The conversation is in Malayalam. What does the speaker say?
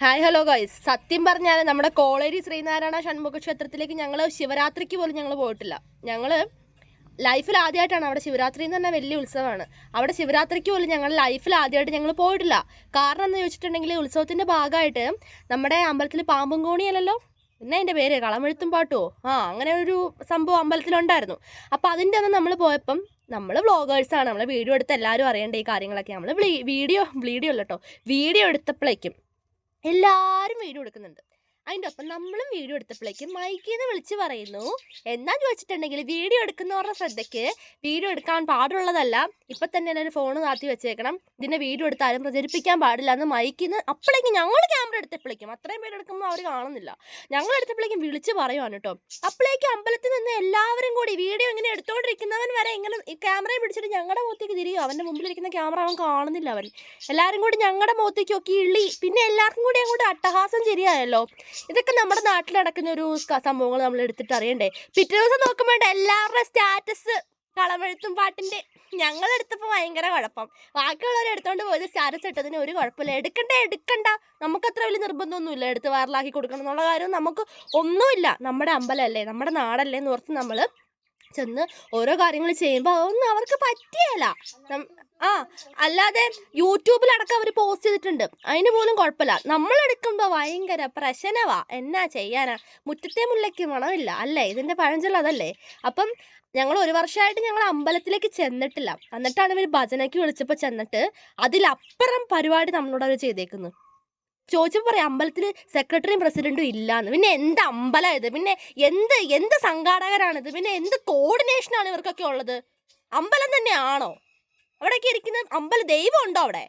ഹായ് ഹലോ ഗൈസ്, സത്യം പറഞ്ഞാൽ നമ്മുടെ കോളേരി ശ്രീനാരായണ ഷൺമുഖ ക്ഷേത്രത്തിലേക്ക് ഞങ്ങൾ ശിവരാത്രിക്ക് പോലും ഞങ്ങൾ പോയിട്ടില്ല. ഞങ്ങൾ ലൈഫിൽ ആദ്യമായിട്ടാണ് അവിടെ ശിവരാത്രി എന്ന് പറഞ്ഞാൽ വലിയ ഉത്സവമാണ്. അവിടെ ശിവരാത്രിക്ക് പോലും ഞങ്ങൾ ലൈഫിൽ ആദ്യമായിട്ട് ഞങ്ങൾ പോയിട്ടില്ല. കാരണം എന്ന് ചോദിച്ചിട്ടുണ്ടെങ്കിൽ ഉത്സവത്തിൻ്റെ ഭാഗമായിട്ട് നമ്മുടെ അമ്പലത്തിൽ പാമ്പും കോണിയല്ലല്ലോ, പിന്നെ അതിൻ്റെ പേര് കളമെഴുത്തും പാട്ടുമോ അങ്ങനെ ഒരു സംഭവം അമ്പലത്തിലുണ്ടായിരുന്നു. അപ്പോൾ അതിൻ്റെ അന്ന് നമ്മൾ പോയപ്പം നമ്മൾ വ്ളോഗേഴ്സാണ്, നമ്മൾ വീഡിയോ എടുത്ത് എല്ലാവരും അറിയേണ്ട ഈ കാര്യങ്ങളൊക്കെ. നമ്മൾ വീഡിയോ അല്ല കേട്ടോ, വീഡിയോ എടുത്തപ്പോഴേക്കും എല്ലാവരും വീഡിയോ എടുക്കുന്നുണ്ട്. അതിൻ്റെ ഒപ്പം നമ്മളും വീഡിയോ എടുത്തപ്പോഴേക്കും മൈക്കിൽ നിന്ന് വിളിച്ച് പറയുന്നു, എന്താന്ന് ചോദിച്ചിട്ടുണ്ടെങ്കിൽ വീഡിയോ എടുക്കുന്നവരുടെ ശ്രദ്ധയ്ക്ക് വീഡിയോ എടുക്കാൻ പാടുള്ളതല്ല, ഇപ്പം തന്നെ ഒരു ഫോൺ കാത്തി വെച്ചേക്കണം, ഇതിൻ്റെ വീഡിയോ എടുത്ത് ആരും പ്രചരിപ്പിക്കാൻ പാടില്ല എന്ന് മൈക്കിൽ നിന്ന്. അപ്പോഴേക്കും ഞങ്ങൾ ക്യാമറ എടുത്തപ്പോഴേക്കും അത്രയും പേര് എടുക്കുമ്പോൾ അവർ കാണുന്നില്ല, ഞങ്ങൾ എടുത്തപ്പോഴേക്കും വിളിച്ച് പറയുവാണ് കേട്ടോ. അപ്പോഴേക്കും അമ്പലത്തിൽ നിന്ന് എല്ലാവരും കൂടി വീഡിയോ ഇങ്ങനെ എടുത്തുകൊണ്ടിരിക്കുന്നവൻ വരെ ഇങ്ങനെ ഈ ക്യാമറയും പിടിച്ചിട്ട് ഞങ്ങളുടെ മുഖത്തേക്ക് തിരിയും. അവൻ്റെ മുമ്പിലിരിക്കുന്ന ക്യാമറ അവൻ കാണുന്നില്ല. അവൻ എല്ലാവരും കൂടി ഞങ്ങളുടെ മുഖത്തേക്ക് നോക്കി ഇള്ളി. പിന്നെ എല്ലാവർക്കും കൂടി അങ്ങോട്ട് അട്ടഹാസം ശരിയായല്ലോ. ഇതൊക്കെ നമ്മുടെ നാട്ടിൽ നടക്കുന്ന ഒരു സംഭവങ്ങൾ നമ്മൾ എടുത്തിട്ട് അറിയണ്ടേ. പിറ്റേ ദിവസം നോക്കുമ്പോൾ എല്ലാവരുടെ സ്റ്റാറ്റസ് കളമെഴുത്തും പാട്ടിൻ്റെ. ഞങ്ങളെടുത്തപ്പോൾ ഭയങ്കര കുഴപ്പം. ബാക്കിയുള്ളവർ എടുത്തോണ്ട് പോയത് സ്റ്റാറ്റസ് ഇട്ടതിന് ഒരു കുഴപ്പമില്ല. എടുക്കണ്ട, നമുക്കത്ര വലിയ നിർബന്ധമൊന്നുമില്ല എടുത്ത് വൈറലാക്കി കൊടുക്കണം എന്നുള്ള കാര്യം നമുക്ക് ഒന്നുമില്ല. നമ്മുടെ അമ്പലമല്ലേ, നമ്മുടെ നാടല്ലേ എന്ന് ഓർത്ത് നമ്മൾ ചെന്ന് ഓരോ കാര്യങ്ങൾ ചെയ്യുമ്പോൾ അതൊന്നും അവർക്ക് പറ്റിയല്ല. അല്ലാതെ യൂട്യൂബിലടക്കം അവർ പോസ്റ്റ് ചെയ്തിട്ടുണ്ട്, അതിന് പോലും കുഴപ്പമില്ല. നമ്മളെടുക്കുമ്പോൾ ഭയങ്കര പ്രശ്നവാ. എന്നാ ചെയ്യാനാ, മുറ്റത്തെ മുല്ലയ്ക്ക് മണമില്ല അല്ലേ, ഇതിൻ്റെ പഴഞ്ചൊല്ല അതല്ലേ. അപ്പം ഞങ്ങൾ ഒരു വർഷമായിട്ട് ഞങ്ങൾ അമ്പലത്തിലേക്ക് ചെന്നിട്ടില്ല. എന്നിട്ടാണ് ഇവർ ഭജനയ്ക്ക് വിളിച്ചപ്പോൾ ചെന്നിട്ട് അതിലപ്പുറം പരിപാടി നമ്മളോട് അവർ ചെയ്തേക്കുന്നു. ചോദിച്ചപ്പോൾ പറയാം അമ്പലത്തിൽ സെക്രട്ടറിയും പ്രസിഡന്റും ഇല്ലാന്ന്. പിന്നെ എന്ത് അമ്പലം ഇത്, പിന്നെ എന്ത് സംഘാടകരാണിത്, പിന്നെ എന്ത് കോർഡിനേഷനാണ് ഇവർക്കൊക്കെ ഉള്ളത്? അമ്പലം തന്നെയാണോ അവിടെയൊക്കെ ഇരിക്കുന്നത്? ദൈവം ഉണ്ടോ അവിടെ?